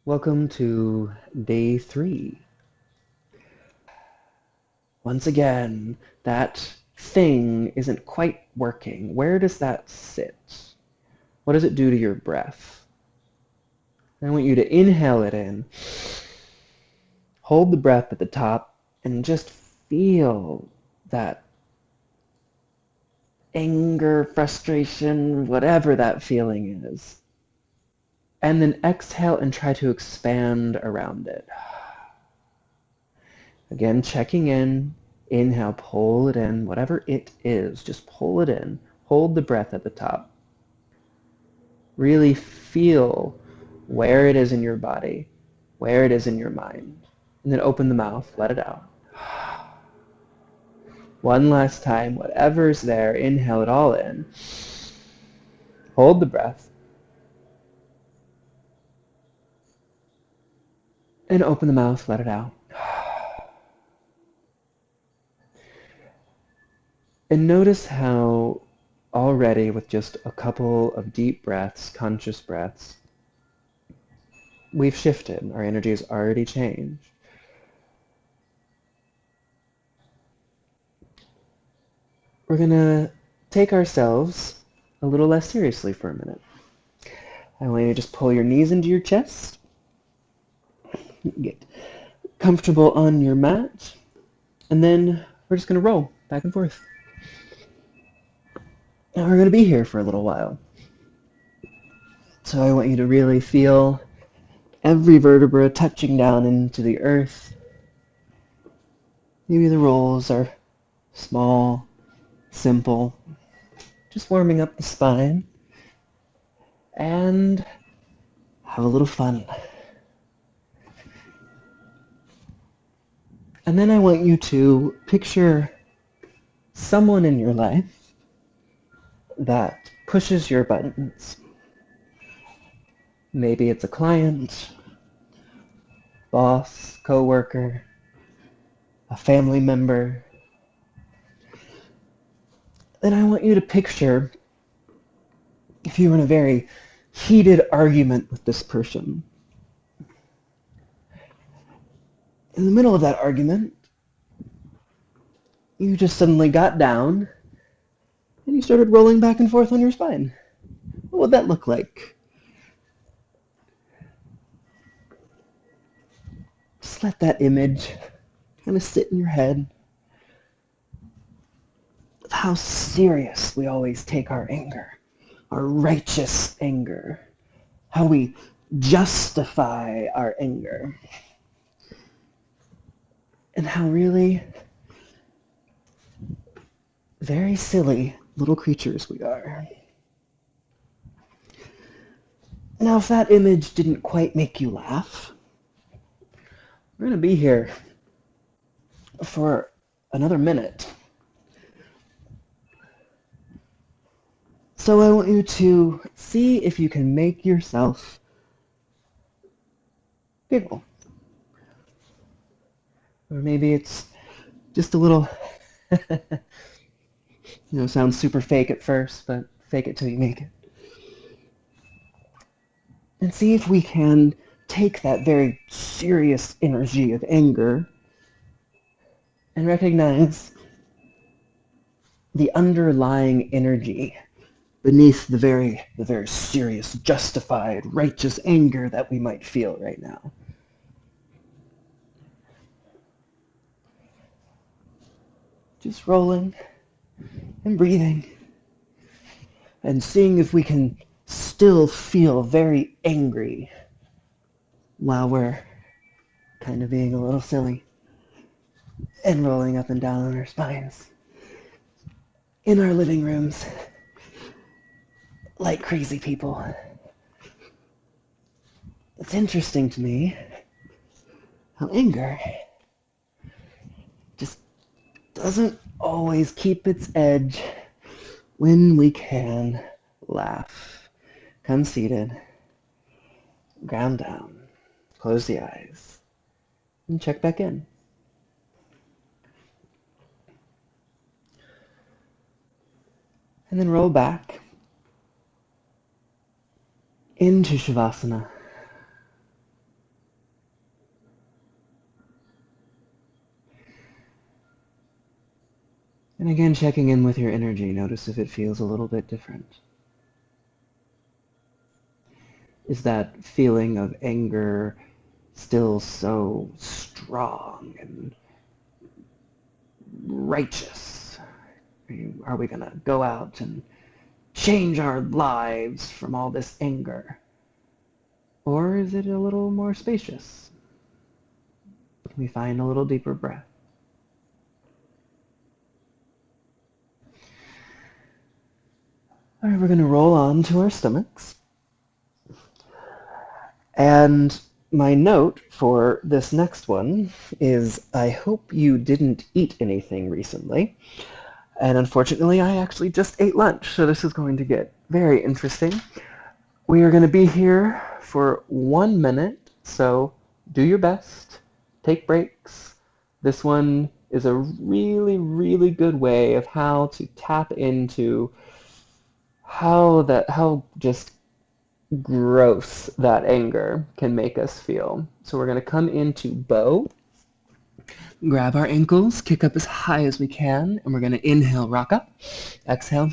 Welcome to day 3. Once again, that thing isn't quite working. Where does that sit? What does it do to your breath? I want you to inhale it in, hold the breath at the top, and just feel that anger, frustration, whatever that feeling is. And then exhale and try to expand around it. Again, checking in. Inhale, pull it in, whatever it is, just pull it in. Hold the breath at the top. Really feel where it is in your body, where it is in your mind. And then open the mouth, let it out. One last time, whatever's there, inhale it all in. Hold the breath. And open the mouth, let it out. And notice how already with just a couple of deep breaths, conscious breaths, we've shifted. Our energy has already changed. We're going to take ourselves a little less seriously for a minute. I want you to just pull your knees into your chest. Get comfortable on your mat. And then we're just going to roll back and forth. Now we're going to be here for a little while. So I want you to really feel every vertebra touching down into the earth. Maybe the rolls are small, simple, just warming up the spine, and have a little fun. And then I want you to picture someone in your life that pushes your buttons. Maybe it's a client, boss, coworker, a family member. Then I want you to picture if you were in a very heated argument with this person. In the middle of that argument, you just suddenly got down and you started rolling back and forth on your spine. What would that look like? Just let that image kind of sit in your head of how serious we always take our anger, our righteous anger, how we justify our anger, and how really very silly little creatures we are. Now, if that image didn't quite make you laugh, we're going to be here for another minute. So I want you to see if you can make yourself giggle. Or maybe it's just a little, sounds super fake at first, but fake it till you make it. And see if we can take that very serious energy of anger and recognize the underlying energy beneath the very serious, justified, righteous anger that we might feel right now. Just rolling and breathing and seeing if we can still feel very angry while we're kind of being a little silly and rolling up and down on our spines in our living rooms like crazy people. It's interesting to me how anger just doesn't always keep its edge when we can laugh. Come seated, ground down, close the eyes, and check back in. And then roll back into Shavasana. And again, checking in with your energy, notice if it feels a little bit different. Is that feeling of anger still so strong and righteous? Are we going to go out and change our lives from all this anger? Or is it a little more spacious? Can we find a little deeper breath? All right, we're going to roll on to our stomachs. And my note for this next one is, I hope you didn't eat anything recently. And unfortunately, I actually just ate lunch, so this is going to get very interesting. We are going to be here for 1 minute, so do your best. Take breaks. This one is a really, really good way of how to tap into how just gross that anger can make us feel. So we're going to come into bow, grab our ankles, kick up as high as we can, and we're going to inhale, rock up, exhale.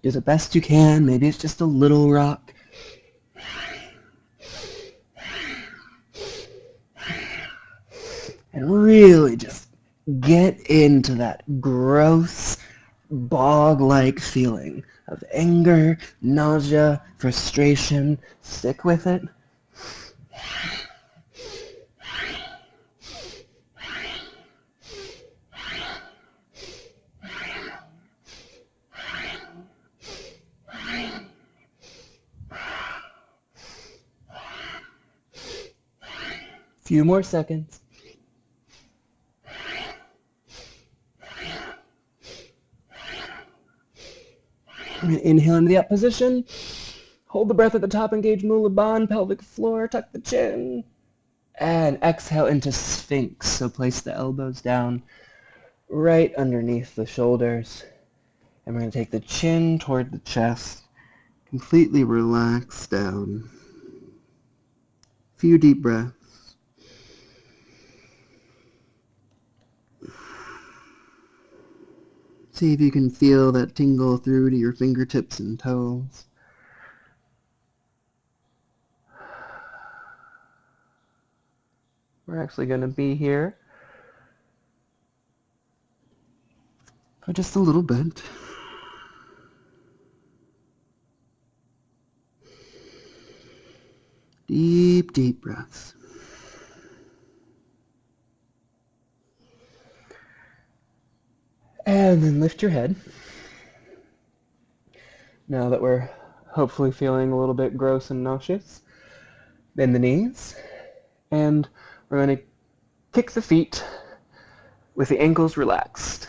Do the best you can. Maybe it's just a little rock. And really just get into that gross, bog-like feeling of anger, nausea, frustration. Stick with it. Few more seconds. I'm going to inhale into the up position. Hold the breath at the top, engage Mula Bandha, pelvic floor, tuck the chin. And exhale into Sphinx. So place the elbows down right underneath the shoulders. And we're going to take the chin toward the chest. Completely relax down. Few deep breaths. See if you can feel that tingle through to your fingertips and toes. We're actually going to be here for just a little bit. Deep, deep breaths. And then lift your head. Now that we're hopefully feeling a little bit gross and nauseous, bend the knees. And we're going to kick the feet with the ankles relaxed.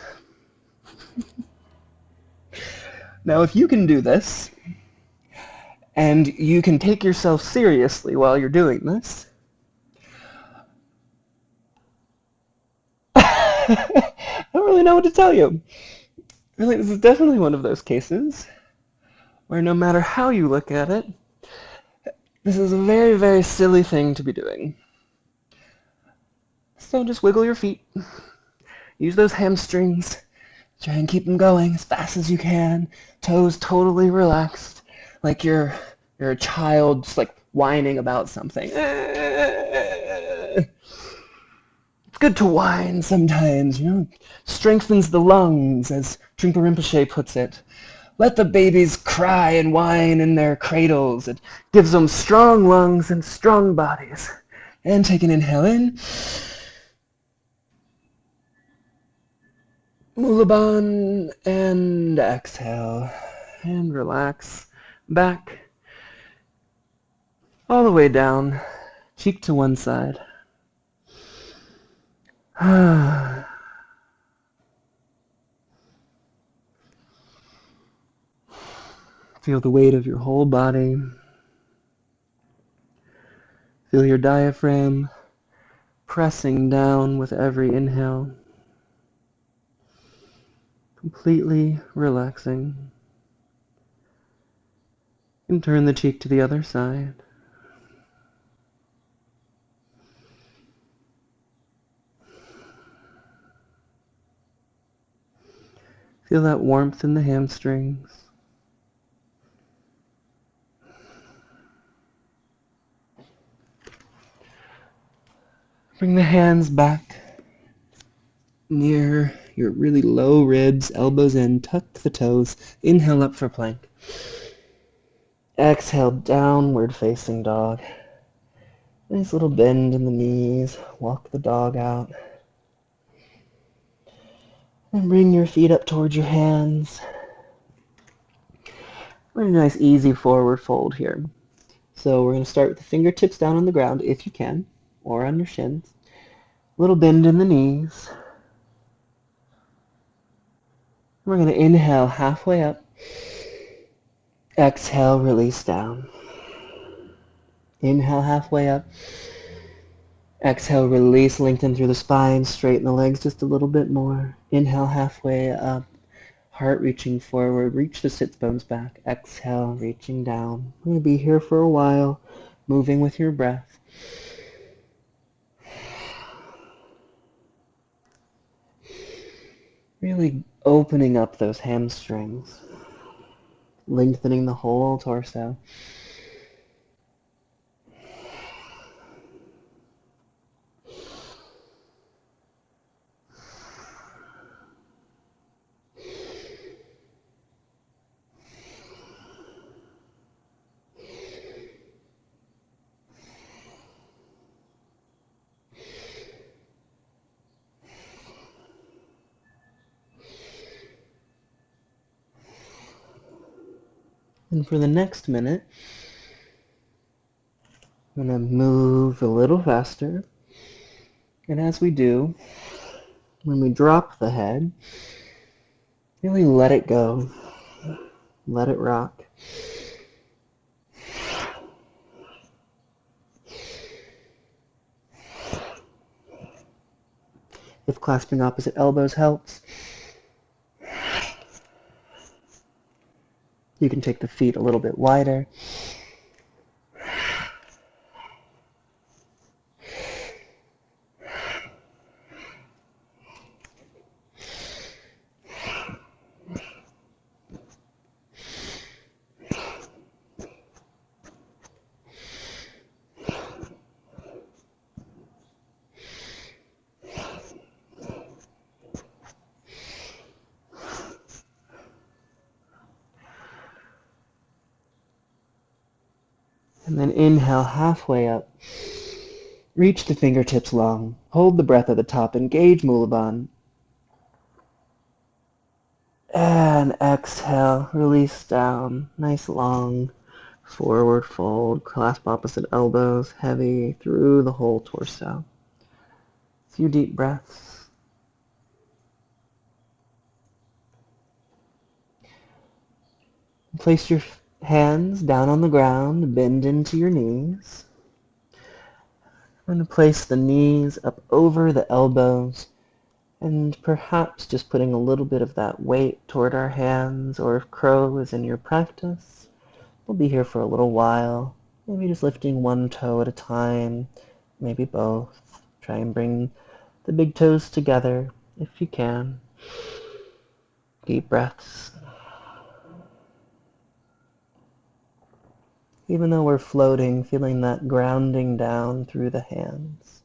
Now, if you can do this, and you can take yourself seriously while you're doing this, I don't really know what to tell you. Really, this is definitely one of those cases where no matter how you look at it, this is a very, very silly thing to be doing. So just wiggle your feet. Use those hamstrings. Try and keep them going as fast as you can. Toes totally relaxed, like you're a child just like whining about something. It's good to whine sometimes, you know. Strengthens the lungs, as Trungpa Rinpoche puts it. Let the babies cry and whine in their cradles. It gives them strong lungs and strong bodies. And take an inhale in. Mula Bandha, and exhale. And relax. Back. All the way down. Cheek to one side. Feel the weight of your whole body. Feel your diaphragm pressing down with every inhale. Completely relaxing. And turn the cheek to the other side. Feel that warmth in the hamstrings. Bring the hands back near your really low ribs, elbows in, tuck the toes. Inhale up for plank. Exhale, downward facing dog. Nice little bend in the knees. Walk the dog out. And bring your feet up towards your hands. We're in a nice easy forward fold here. So we're going to start with the fingertips down on the ground if you can, or on your shins. Little bend in the knees. We're going to inhale halfway up. Exhale, release down. Inhale halfway up. Exhale, release, lengthen through the spine, straighten the legs just a little bit more. Inhale halfway up. Heart reaching forward, reach the sits bones back. Exhale, reaching down. I'm going to be here for a while, moving with your breath. Really opening up those hamstrings, lengthening the whole torso. And for the next minute, I'm going to move a little faster. And as we do, when we drop the head, really let it go. Let it rock. If clasping opposite elbows helps, you can take the feet a little bit wider. And then inhale halfway up. Reach the fingertips long. Hold the breath at the top. Engage Mulaban. And exhale. Release down. Nice long forward fold. Clasp opposite elbows. Heavy through the whole torso. A few deep breaths. Place your hands down on the ground. Bend into your knees. I'm going to place the knees up over the elbows and perhaps just putting a little bit of that weight toward our hands, or if crow is in your practice, we'll be here for a little while. Maybe just lifting one toe at a time, maybe both. Try and bring the big toes together if you can. Deep breaths. Even though we're floating, feeling that grounding down through the hands.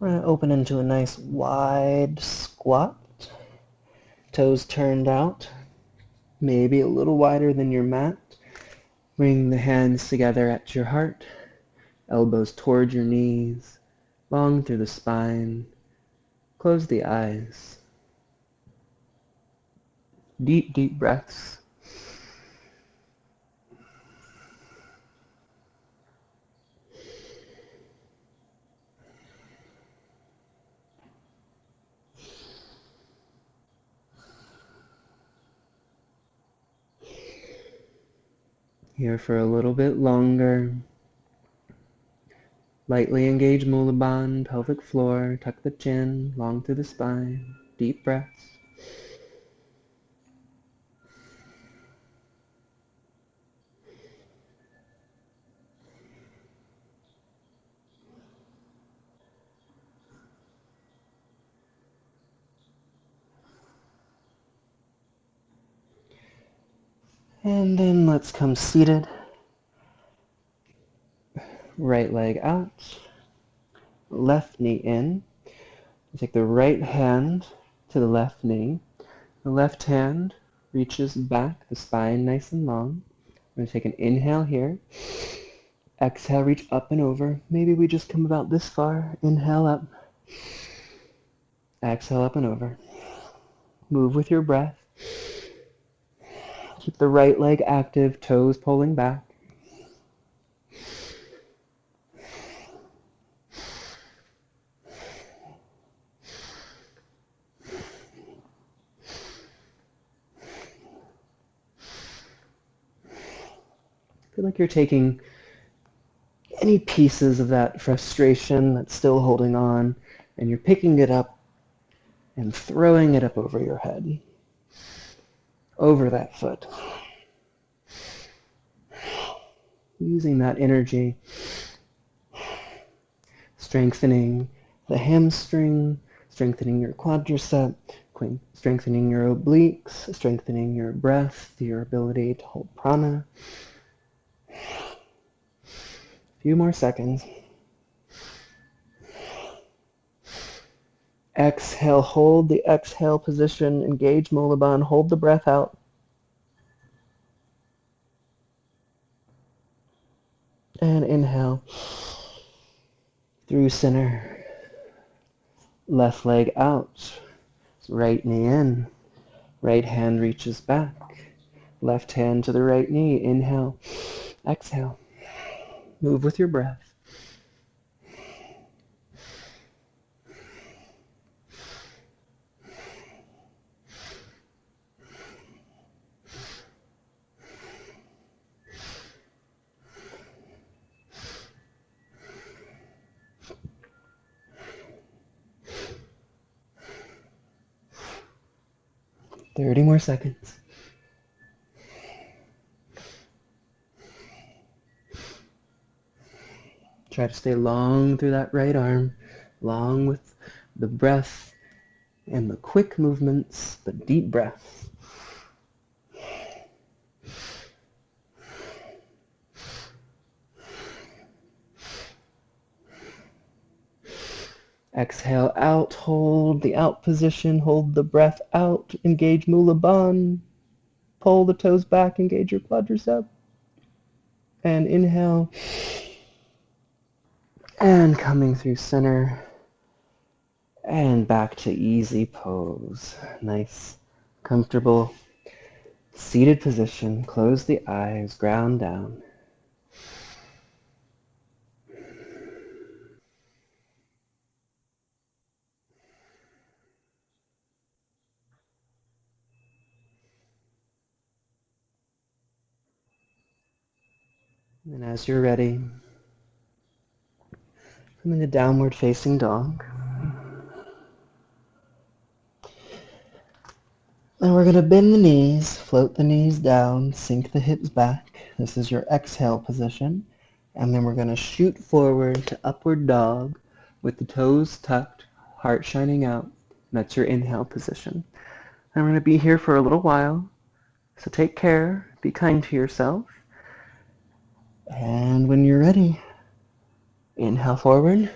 We're going to open into a nice wide squat. Toes turned out, maybe a little wider than your mat. Bring the hands together at your heart, elbows toward your knees, long through the spine. Close the eyes. Deep, deep breaths. Here for a little bit longer. Lightly engage Mulaban, pelvic floor, tuck the chin, long through the spine. Deep breaths. And then let's come seated. Right leg out, left knee in. Take the right hand to the left knee. The left hand reaches back, the spine nice and long. We're going to take an inhale here. Exhale, reach up and over. Maybe we just come about this far. Inhale up. Exhale up and over. Move with your breath. Keep the right leg active, toes pulling back. Feel like you're taking any pieces of that frustration that's still holding on, and you're picking it up and throwing it up over your head, over that foot. Using that energy, strengthening the hamstring, strengthening your quadricep, strengthening your obliques, strengthening your breath, your ability to hold prana. A few more seconds. Exhale, hold the exhale position, engage Mula, hold the breath out. And inhale through center. Left leg out, right knee in. Right hand reaches back. Left hand to the right knee. Inhale, exhale. Move with your breath. Thirty more seconds. Try to stay long through that right arm, long with the breath and the quick movements, but deep breath. Exhale out, hold the out position, hold the breath out, engage Mula Bandha, pull the toes back, engage your quadricep, and inhale, and coming through center, and back to easy pose. Nice, comfortable, seated position, close the eyes, ground down. And as you're ready, come into downward facing dog. And we're going to bend the knees, float the knees down, sink the hips back. This is your exhale position. And then we're going to shoot forward to upward dog with the toes tucked, heart shining out. That's your inhale position. And we're going to be here for a little while. So take care, be kind to yourself. And when you're ready, inhale forward,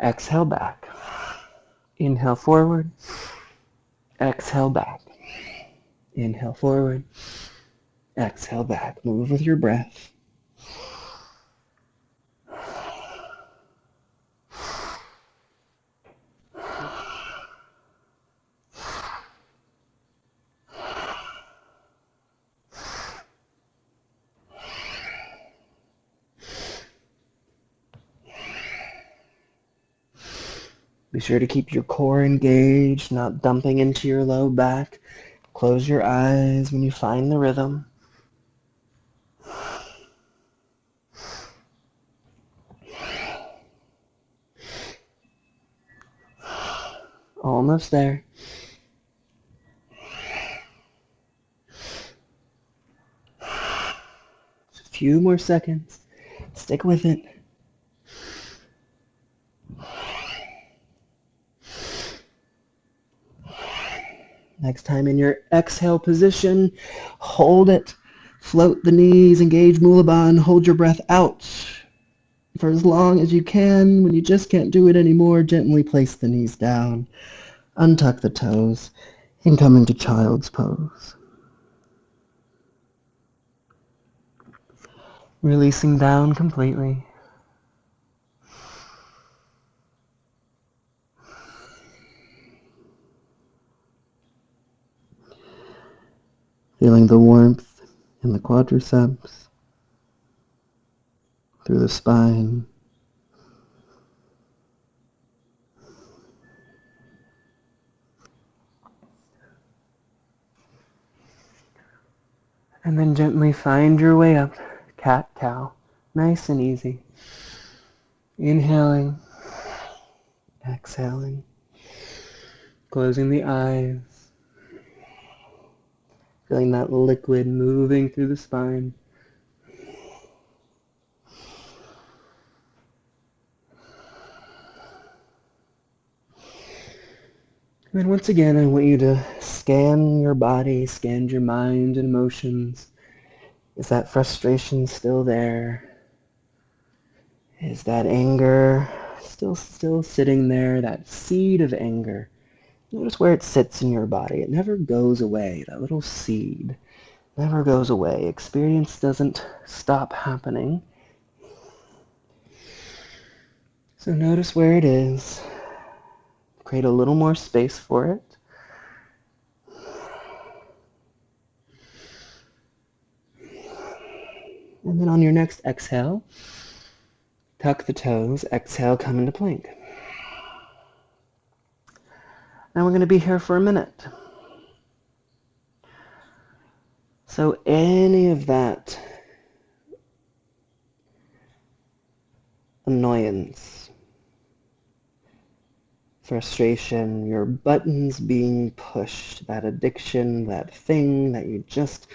exhale back. Inhale forward, exhale back. Inhale forward, exhale back. Move with your breath. Be sure to keep your core engaged, not dumping into your low back. Close your eyes when you find the rhythm. Almost there. Just a few more seconds. Stick with it. Next time in your exhale position, hold it. Float the knees, engage Mula Bandha, hold your breath out for as long as you can. When you just can't do it anymore, gently place the knees down, untuck the toes, and come into child's pose. Releasing down completely. Feeling the warmth in the quadriceps, through the spine. And then gently find your way up, cat-cow. Nice and easy. Inhaling, exhaling, closing the eyes, feeling that liquid moving through the spine. And then once again, I want you to scan your body, scan your mind and emotions. Is that frustration still there? Is that anger still sitting there, that seed of anger? Notice where it sits in your body. It never goes away. That little seed never goes away. Experience doesn't stop happening. So notice where it is. Create a little more space for it. And then on your next exhale, tuck the toes. Exhale, come into plank. Now we're going to be here for a minute. So any of that annoyance, frustration, your buttons being pushed, that addiction, that thing that you just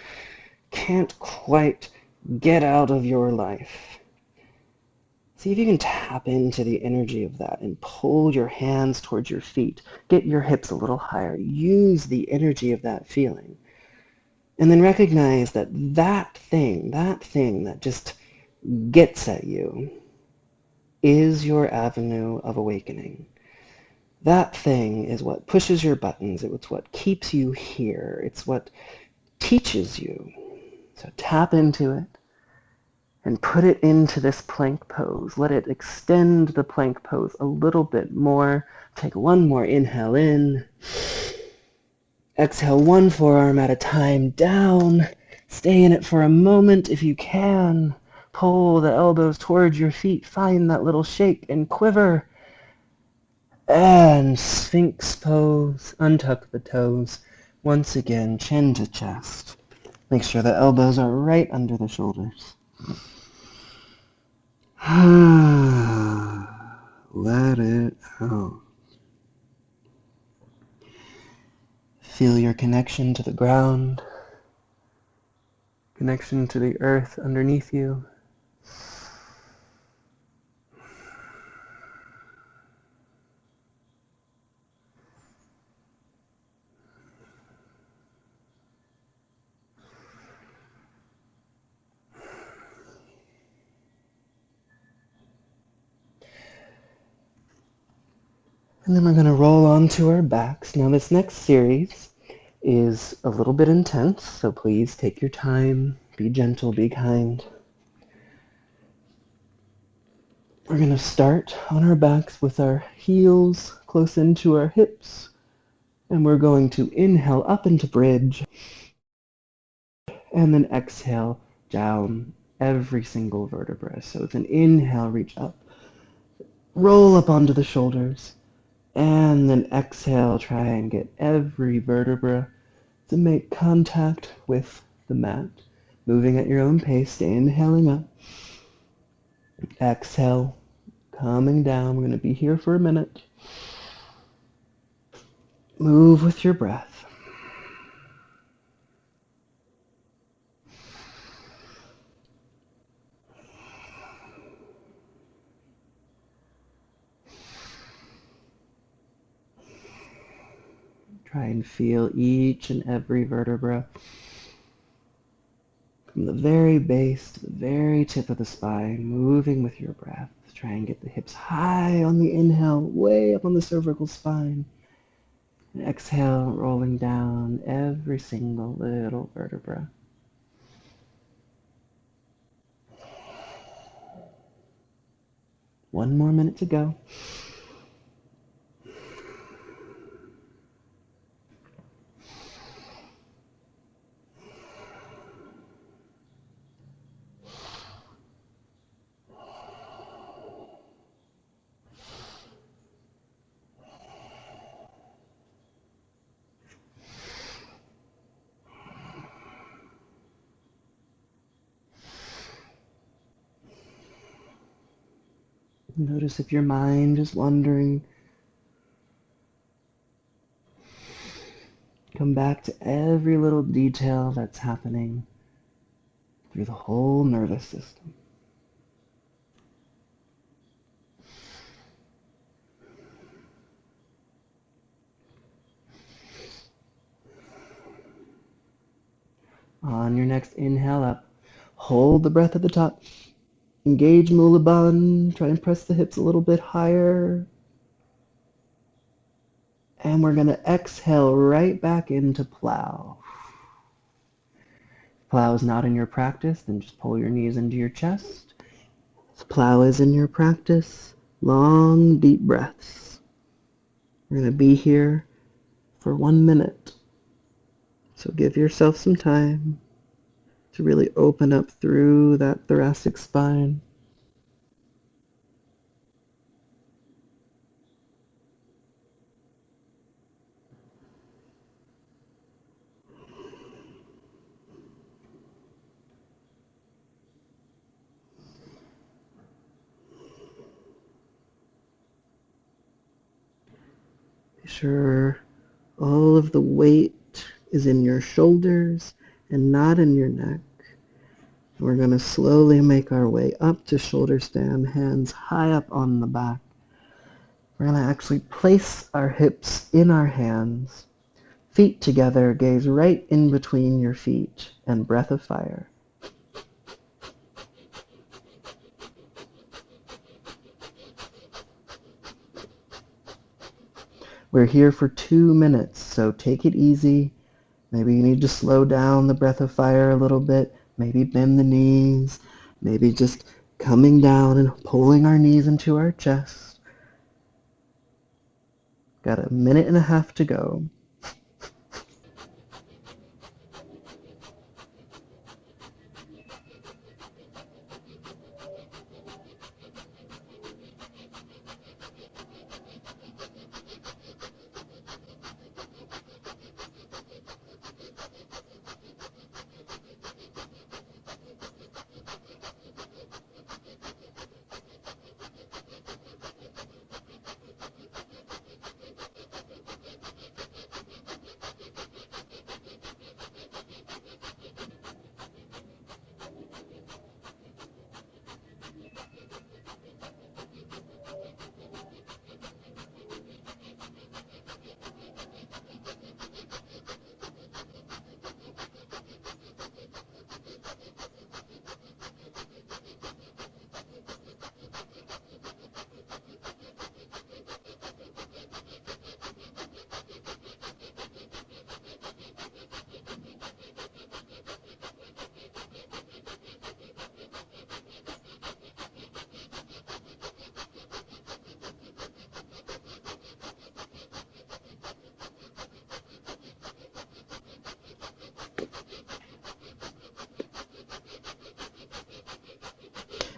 can't quite get out of your life. See if you can tap into the energy of that and pull your hands towards your feet. Get your hips a little higher. Use the energy of that feeling. And then recognize that that thing that just gets at you is your avenue of awakening. That thing is what pushes your buttons. It's what keeps you here. It's what teaches you. So tap into it and put it into this plank pose. Let it extend the plank pose a little bit more. Take one more inhale in. Exhale one forearm at a time down. Stay in it for a moment if you can. Pull the elbows towards your feet. Find that little shake and quiver. And Sphinx pose. Untuck the toes. Once again, chin to chest. Make sure the elbows are right under the shoulders. Let it out. Feel your connection to the ground, connection to the earth underneath you. And then we're going to roll onto our backs. Now this next series is a little bit intense, so please take your time, be gentle, be kind. We're going to start on our backs with our heels close into our hips, and we're going to inhale up into bridge, and then exhale down every single vertebra. So it's an inhale, reach up, roll up onto the shoulders, and then exhale, try and get every vertebra to make contact with the mat. Moving at your own pace, inhaling up. Exhale, coming down. We're going to be here for a minute. Move with your breath. Try and feel each and every vertebra from the very base to the very tip of the spine, moving with your breath. Try and get the hips high on the inhale, way up on the cervical spine. And exhale, rolling down every single little vertebra. One more minute to go. Notice if your mind is wandering. Come back to every little detail that's happening through the whole nervous system. On your next inhale up, hold the breath at the top. Engage Mula Bandha. Try and press the hips a little bit higher. And we're going to exhale right back into plow. If plow is not in your practice, then just pull your knees into your chest. If plow is in your practice, long, deep breaths. We're going to be here for 1 minute. So give yourself some time to really open up through that thoracic spine. Be sure all of the weight is in your shoulders and not in your neck. We're going to slowly make our way up to shoulder stand, hands high up on the back. We're going to actually place our hips in our hands, feet together, gaze right in between your feet, and breath of fire. We're here for 2 minutes, so take it easy. Maybe you need to slow down the breath of fire a little bit. Maybe bend the knees. Maybe just coming down and pulling our knees into our chest. Got 1.5 minutes to go.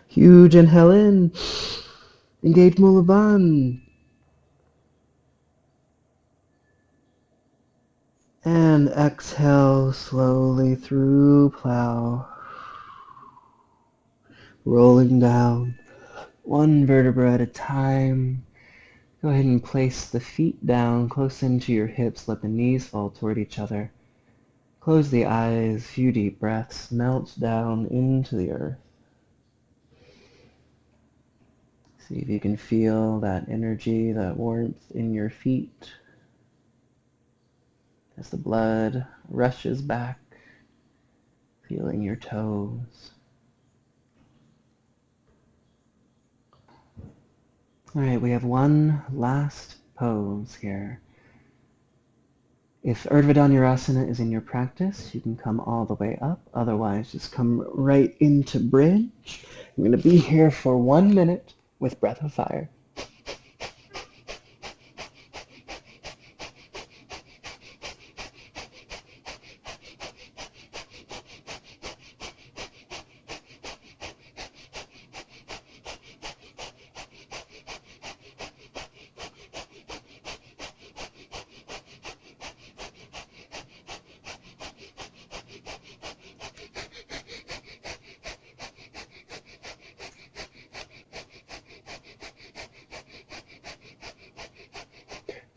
Huge inhale in. Engage Mula Bandha. And exhale slowly through plow. Rolling down, 1 vertebra at a time. Go ahead and place the feet down close into your hips. Let the knees fall toward each other. Close the eyes, few deep breaths, melt down into the earth. See if you can feel that energy, that warmth in your feet. as the blood rushes back, feeling your toes. All right, we have one last pose here. If Urdhva Dhanurasana is in your practice, you can come all the way up. Otherwise, just come right into bridge. I'm going to be here for 1 minute with breath of fire.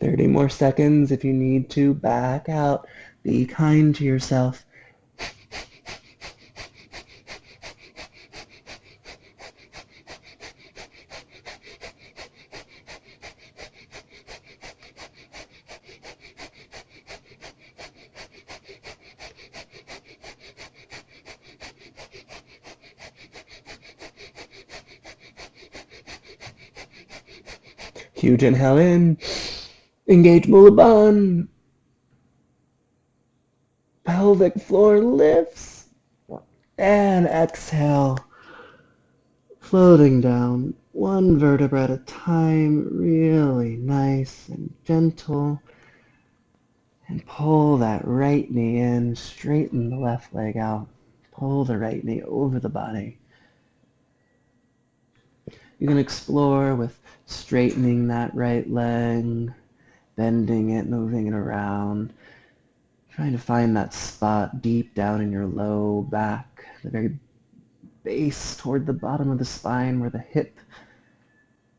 30 more seconds if you need to. Back out. Be kind to yourself. Huge inhale in. Engage Mula. Pelvic floor lifts. And exhale. Floating down 1 vertebra at a time. Really nice and gentle. And pull that right knee in. Straighten the left leg out. Pull the right knee over the body. You can explore with straightening that right leg, bending it, moving it around, trying to find that spot deep down in your low back, the very base toward the bottom of the spine where the hip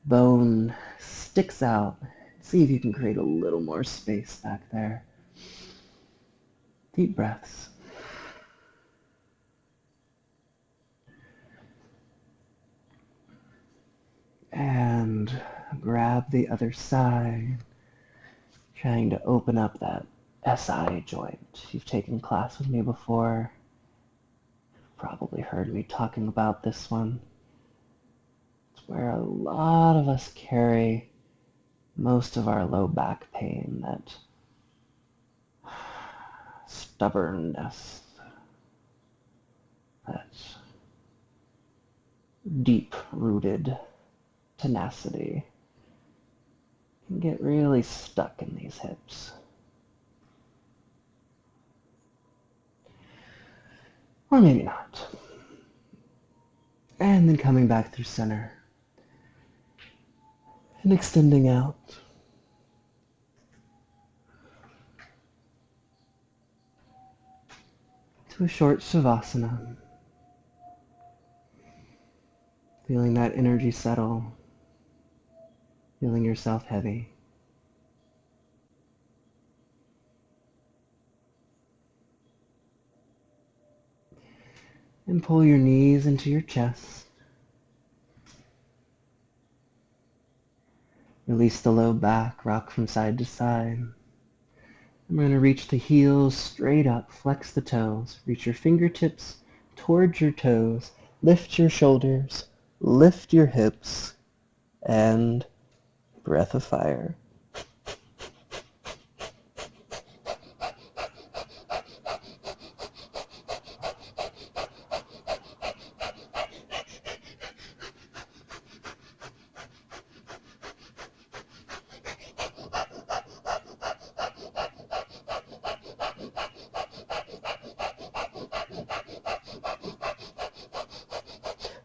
bone sticks out. See if you can create a little more space back there. Deep breaths. And grab the other side, trying to open up that SI joint. You've taken class with me before. You've probably heard me talking about this one. It's where a lot of us carry most of our low back pain, that stubbornness, that deep-rooted tenacity can get really stuck in these hips. Or maybe not. And then coming back through center and extending out. To a short Shavasana. Feeling that energy settle. Feeling yourself heavy. And pull your knees into your chest. Release the low back, rock from side to side. I'm going to reach the heels straight up, flex the toes, reach your fingertips towards your toes, lift your shoulders, lift your hips, and breath of fire.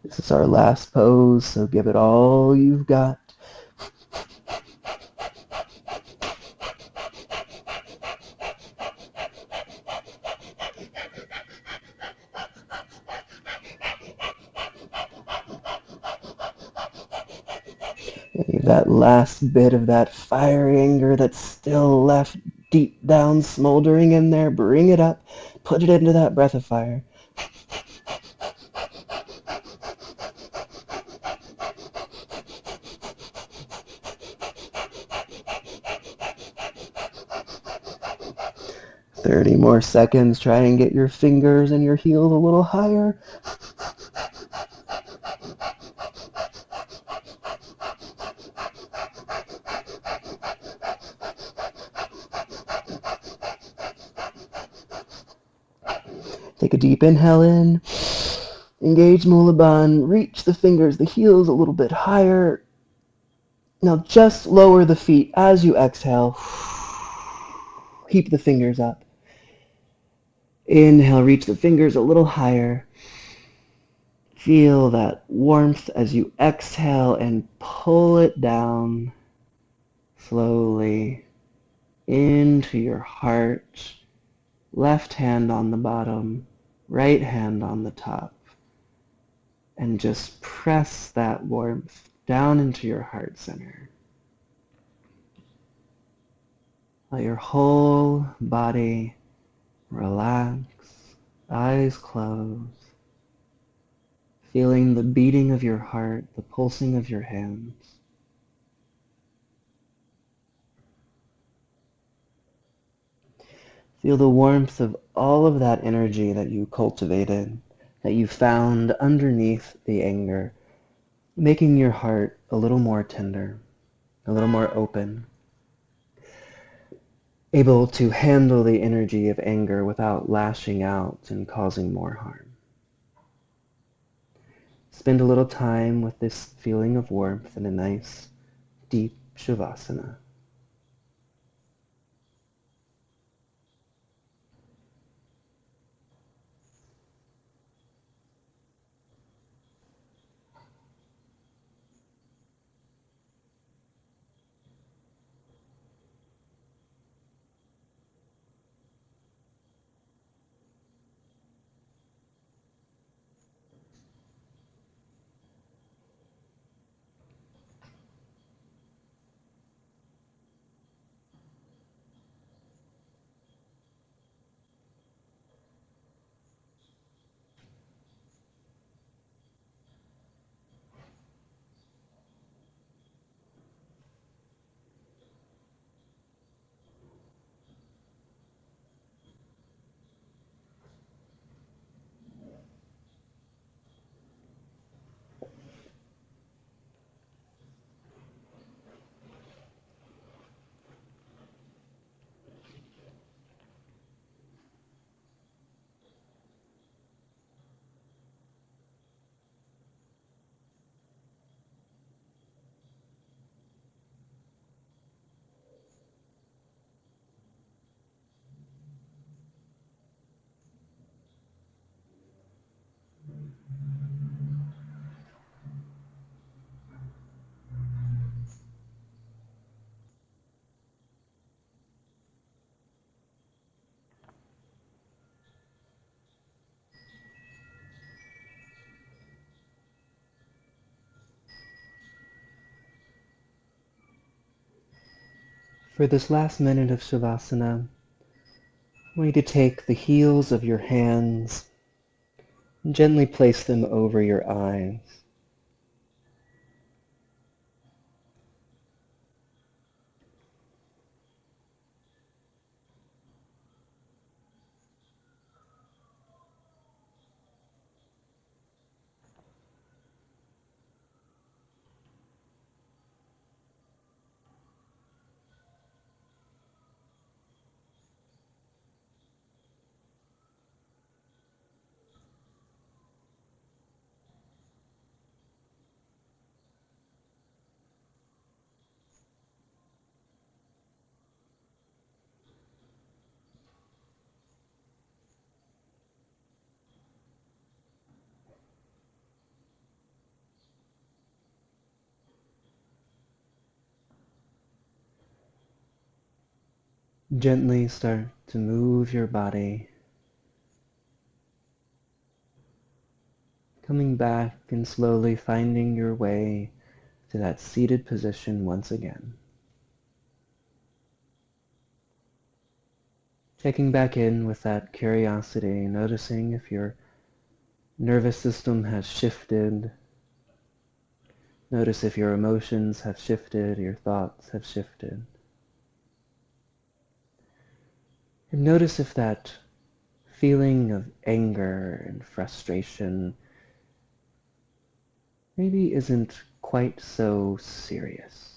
This is our last pose, so give it all you've got. That last bit of that fire anger that's still left deep down smoldering in there, bring it up, put it into that breath of fire. 30 more seconds. Try and get your fingers and your heels a little higher. Take a deep inhale in. Engage Mulabandha. Reach the fingers, the heels a little bit higher. Now just lower the feet as you exhale. Keep the fingers up. Inhale, reach the fingers a little higher. Feel that warmth as you exhale and pull it down slowly into your heart. Left hand on the bottom, right hand on the top. And just press that warmth down into your heart center. Let your whole body relax, eyes closed, feeling the beating of your heart, the pulsing of your hands. Feel the warmth of all of that energy that you cultivated, that you found underneath the anger, making your heart a little more tender, a little more open, able to handle the energy of anger without lashing out and causing more harm. Spend a little time with this feeling of warmth in a nice, deep Shavasana. For this last minute of Shavasana, I want you to take the heels of your hands and gently place them over your eyes. Gently start to move your body, coming back and slowly finding your way to that seated position once again. Checking back in with that curiosity, noticing if your nervous system has shifted. Notice if your emotions have shifted, your thoughts have shifted. And notice if that feeling of anger and frustration maybe isn't quite so serious.